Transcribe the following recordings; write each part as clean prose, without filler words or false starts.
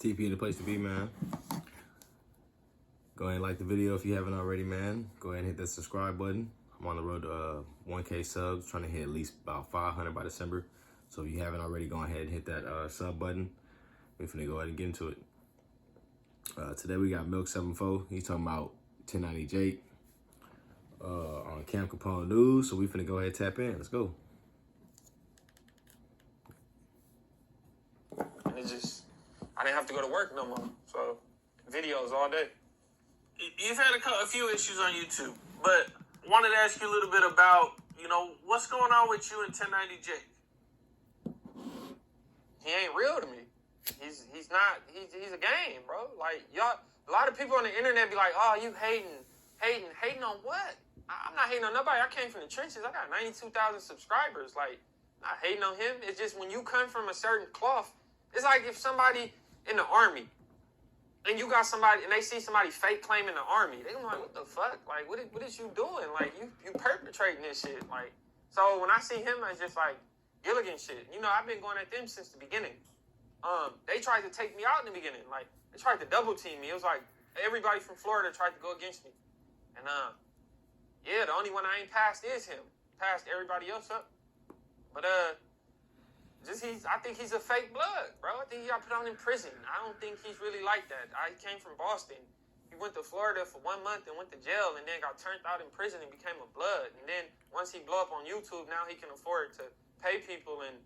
TP in the place to be, man. Go ahead and like the video if you haven't already, man. Go ahead and hit that subscribe button. I'm on the road to 1K subs, trying to hit at least about 500 by December. So if you haven't already, go ahead and hit that sub button. We're finna go ahead and get into it. Today we got Milk74. He's talking about 1090 Jake on CamCapone news. So we finna go ahead and tap in. Let's go. And it just, I didn't have to go to work no more. So videos all day. You've had a few issues on YouTube, but wanted to ask you a little bit about, what's going on with you and 1090 Jake? He ain't real to me. He's a game, bro. Like, y'all, a lot of people on the internet be like, oh, you hating on what? I'm not hating on nobody. I came from the trenches. I got 92,000 subscribers. Like, not hating on him. It's just when you come from a certain cloth, it's like if somebody in the army, and you got somebody, and they see somebody fake claiming the army, they gonna be like, what the fuck? Like, what is you doing? Like, you perpetrating this shit. Like, so when I see him, it's just like Gilligan shit. I've been going at them since the beginning. They tried to take me out in the beginning. Like, they tried to double team me. It was like everybody from Florida tried to go against me. And yeah, the only one I ain't passed is him. Passed everybody else up. But I think he's a fake blood, bro. I think he got put on in prison. I don't think he's really like that. He came from Boston. He went to Florida for 1 month and went to jail and then got turned out in prison and became a blood. And then once he blew up on YouTube, now he can afford to pay people. And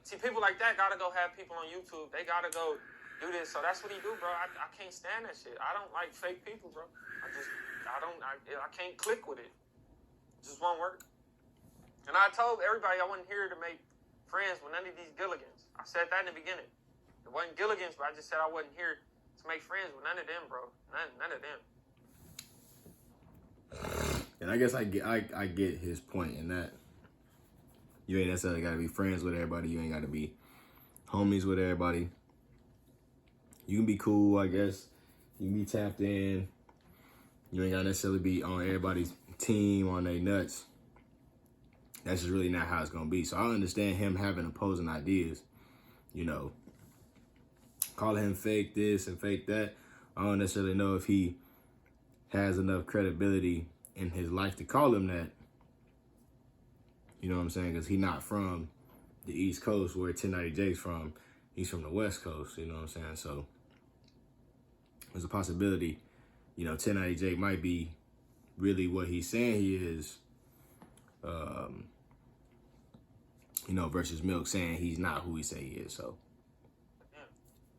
see, people like that gotta go have people on YouTube. They gotta go do this. So that's what he do, bro. I can't stand that shit. I don't like fake people, bro. I can't click with it. It just won't work. And I told everybody I wasn't here to make friends with none of these Gilligans. I said that in the beginning. It wasn't Gilligans, but I just said I wasn't here to make friends with none of them, bro. None of them. And I guess I get his point in that you ain't necessarily got to be friends with everybody. You ain't got to be homies with everybody. You can be cool, I guess. You can be tapped in. You ain't got to necessarily be on everybody's team, on their nuts. That's just really not how it's going to be. So I understand him having opposing ideas, calling him fake this and fake that. I don't necessarily know if he has enough credibility in his life to call him that. You know what I'm saying? Because he's not from the East Coast where 1090 Jake's from. He's from the West Coast, you know what I'm saying? So there's a possibility, 1090 Jake might be really what he's saying he is. Versus Milk saying he's not who he say he is, so. Yeah.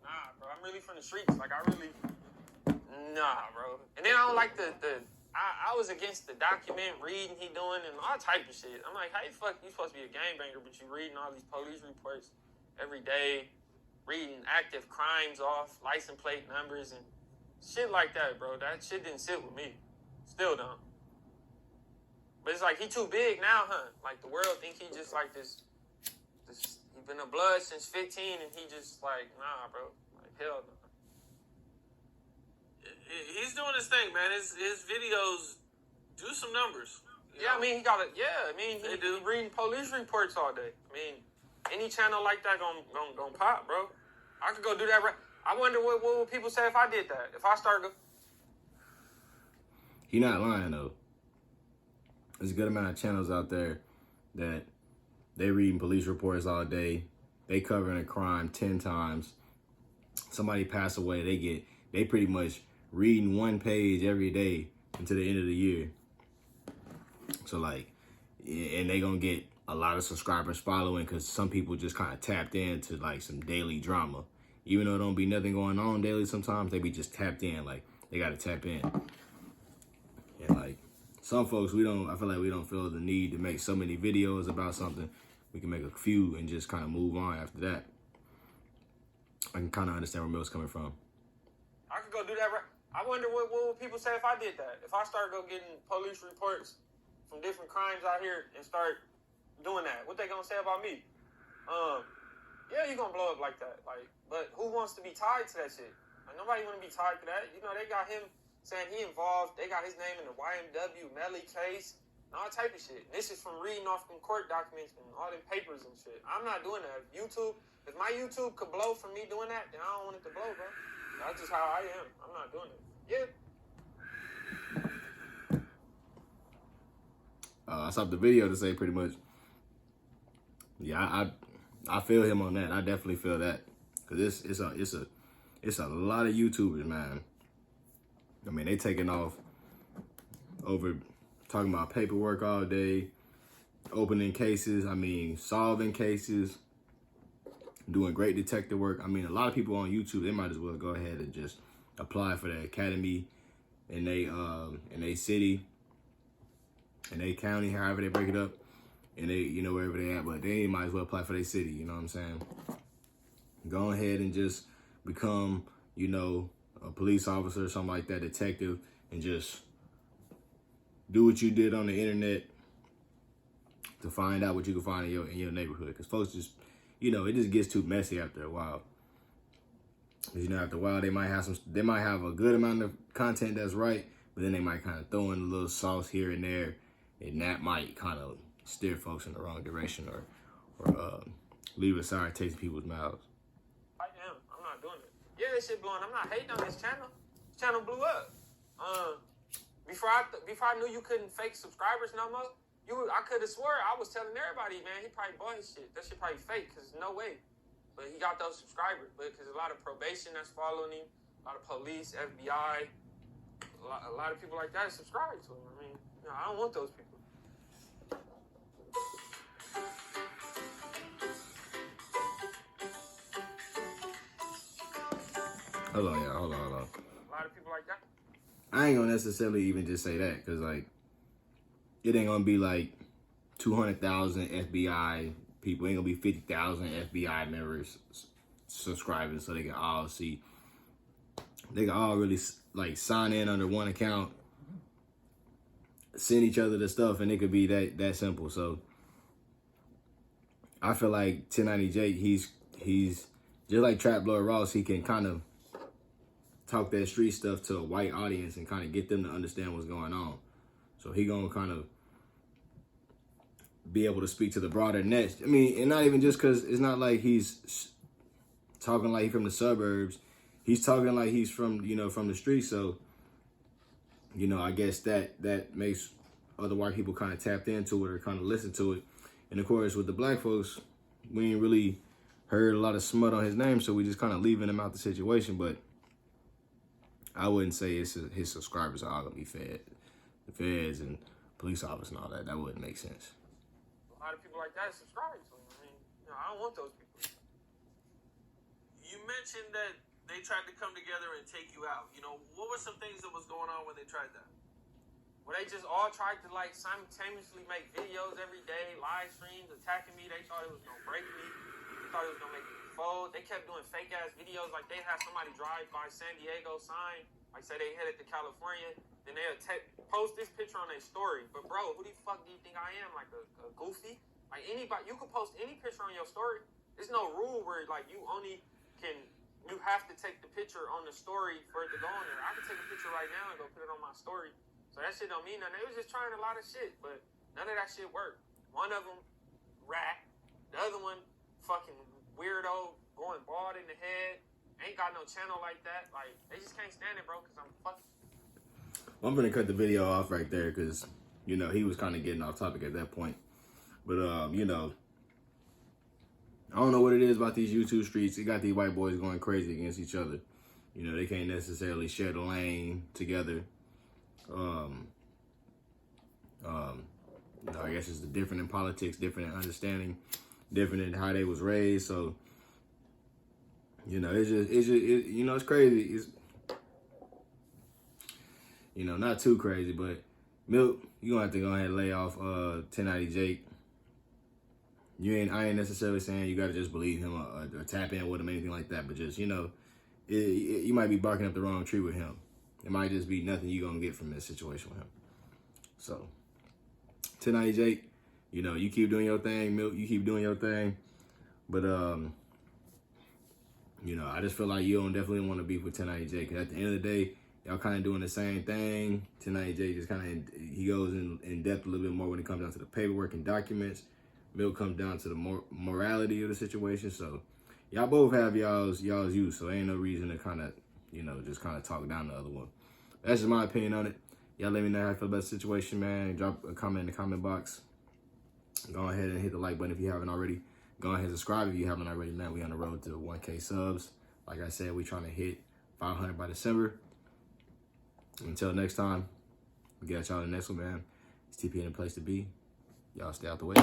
Nah, bro, I'm really from the streets. Like, nah, bro. And then I don't like I was against the document reading he doing and all type of shit. I'm like, how the fuck you supposed to be a gangbanger, but you reading all these police reports every day, reading active crimes off, license plate numbers and shit like that, bro. That shit didn't sit with me. Still don't. But it's like, he too big now, huh? Like, the world think he just like this he been a blood since 15 and he just like, nah, bro. Like, hell no. He's doing his thing, man. His videos do some numbers. Yeah, I mean, he reading police reports all day. I mean, any channel like that gonna pop, bro. I could go do that. I wonder what would people say if I did that? If I started He not lying, though. There's a good amount of channels out there that they reading police reports all day. They covering a crime 10 times. Somebody pass away, they pretty much reading one page every day until the end of the year. So like, and they gonna get a lot of subscribers following because some people just kind of tapped into like some daily drama. Even though there don't be nothing going on daily sometimes, they be just tapped in, like they gotta tap in. And like, some folks, I feel like we don't feel the need to make so many videos about something. We can make a few and just kind of move on after that. I can kind of understand where Milk's coming from. I could go do that. I wonder what would people say if I did that? If I started getting police reports from different crimes out here and start doing that, what they gonna say about me? Yeah, you gonna blow up like that. Like, but who wants to be tied to that shit? Like, nobody wanna be tied to that. They got him saying he involved. They got his name in the YMW Melly case. and all type of shit. This is from reading off them court documents and all them papers and shit. I'm not doing that. If my YouTube could blow from me doing that, then I don't want it to blow, bro. That's just how I am. I'm not doing it. Yeah. I stopped the video to say pretty much, yeah, I feel him on that. I definitely feel that, cause it's a lot of YouTubers, man. I mean, they taking off over talking about paperwork all day, opening cases. I mean, solving cases, doing great detective work. I mean, a lot of people on YouTube, they might as well go ahead and just apply for the academy in they city, in they county, however they break it up, and they, you know, wherever they at, but they might as well apply for their city, you know what I'm saying? Go ahead and just become, you know, a police officer or something like that, detective, and just do what you did on the internet to find out what you can find in your neighborhood. Because folks just, you know, it just gets too messy after a while. Because, you know, after a while, they might have a good amount of content that's right, but then they might kind of throw in a little sauce here and there, and that might kind of steer folks in the wrong direction or leave a sour taste in people's mouths. I am. I'm not doing it. Yeah, this shit blowing. I'm not hating on this channel. This channel blew up. Before I knew you couldn't fake subscribers no more, I could have swore I was telling everybody, man, he probably bought his shit. That shit probably fake, because there's no way. But he got those subscribers. But because a lot of probation that's following him, a lot of police, FBI, a lot of people like that subscribe to him. I mean, you know, I don't want those people. Hold on, y'all. Hold on. A lot of people like that. I ain't gonna necessarily even just say that, because, like, it ain't gonna be like 200,000 FBI people. It ain't gonna be 50,000 FBI members subscribing so they can all see. They can all really, like, sign in under one account, send each other the stuff, and it could be that simple. So I feel like 1090 Jake, he's just like Trap Blood Ross. He can kind of talk that street stuff to a white audience and kind of get them to understand what's going on. So he gonna kind of be able to speak to the broader net. I mean, and not even just because it's not like he's talking like he's from the suburbs. He's talking like he's from, you know, from the street. So, you know, I guess that makes other white people kind of tapped into it or kind of listen to it. And of course, with the black folks, we ain't really heard a lot of smut on his name, so we just kind of leaving him out the situation. But I wouldn't say his subscribers are all gonna be fed. The feds and police officers and all that. That wouldn't make sense. A lot of people like that subscribe to him. I mean, you know, I don't want those people. You mentioned that they tried to come together and take you out. You know, what were some things that was going on when they tried that? Well, they just all tried to, like, simultaneously make videos every day, live streams, attacking me. They thought it was gonna break me. They thought it was gonna make me fold. They kept doing fake ass videos, like they had somebody drive by San Diego sign, like say they headed to California, then they'll post this picture on their story. But bro, who the fuck do you think I am? Like a goofy? Like anybody, you can post any picture on your story. There's no rule where like you have to take the picture on the story for it to go on there. I can take a picture right now and go put it on my story. So that shit don't mean nothing. They was just trying a lot of shit, but none of that shit worked. One of them rat, the other one fucking weirdo, going bald in the head, ain't got no channel like that. Like, they just can't stand it, bro, because I'm fucking. Well, I'm gonna cut the video off right there because, you know, he was kind of getting off topic at that point. But, you know, I don't know what it is about these YouTube streets. It got these white boys going crazy against each other. You know, they can't necessarily share the lane together. You know, I guess it's different in politics, different in understanding, different in how they was raised. So, you know, it's you know, it's crazy. It's, you know, not too crazy, but Milk, you gonna have to go ahead and lay off 1090 Jake. I ain't necessarily saying you gotta just believe him or tap in with him, anything like that, but just, you know, you might be barking up the wrong tree with him. It might just be nothing you gonna get from this situation with him. So, 1090 Jake, you know, you keep doing your thing. Milk, you keep doing your thing. But, you know, I just feel like you don't definitely want to beef with 1090 Jake. Because at the end of the day, y'all kind of doing the same thing. Tonight, Jay just kind of, he goes in depth a little bit more when it comes down to the paperwork and documents. Milk comes down to the morality of the situation. So y'all both have y'all's use. So ain't no reason to kind of, you know, just kind of talk down the other one. That's just my opinion on it. Y'all let me know how you feel about the situation, man. Drop a comment in the comment box. Go ahead and hit the like button if you haven't already. Go ahead and subscribe if you haven't already, man. We on the road to 1K subs. Like I said, we trying to hit 500 by December. Until next time, we got y'all in the next one, man. It's TP in the place to be. Y'all stay out the way.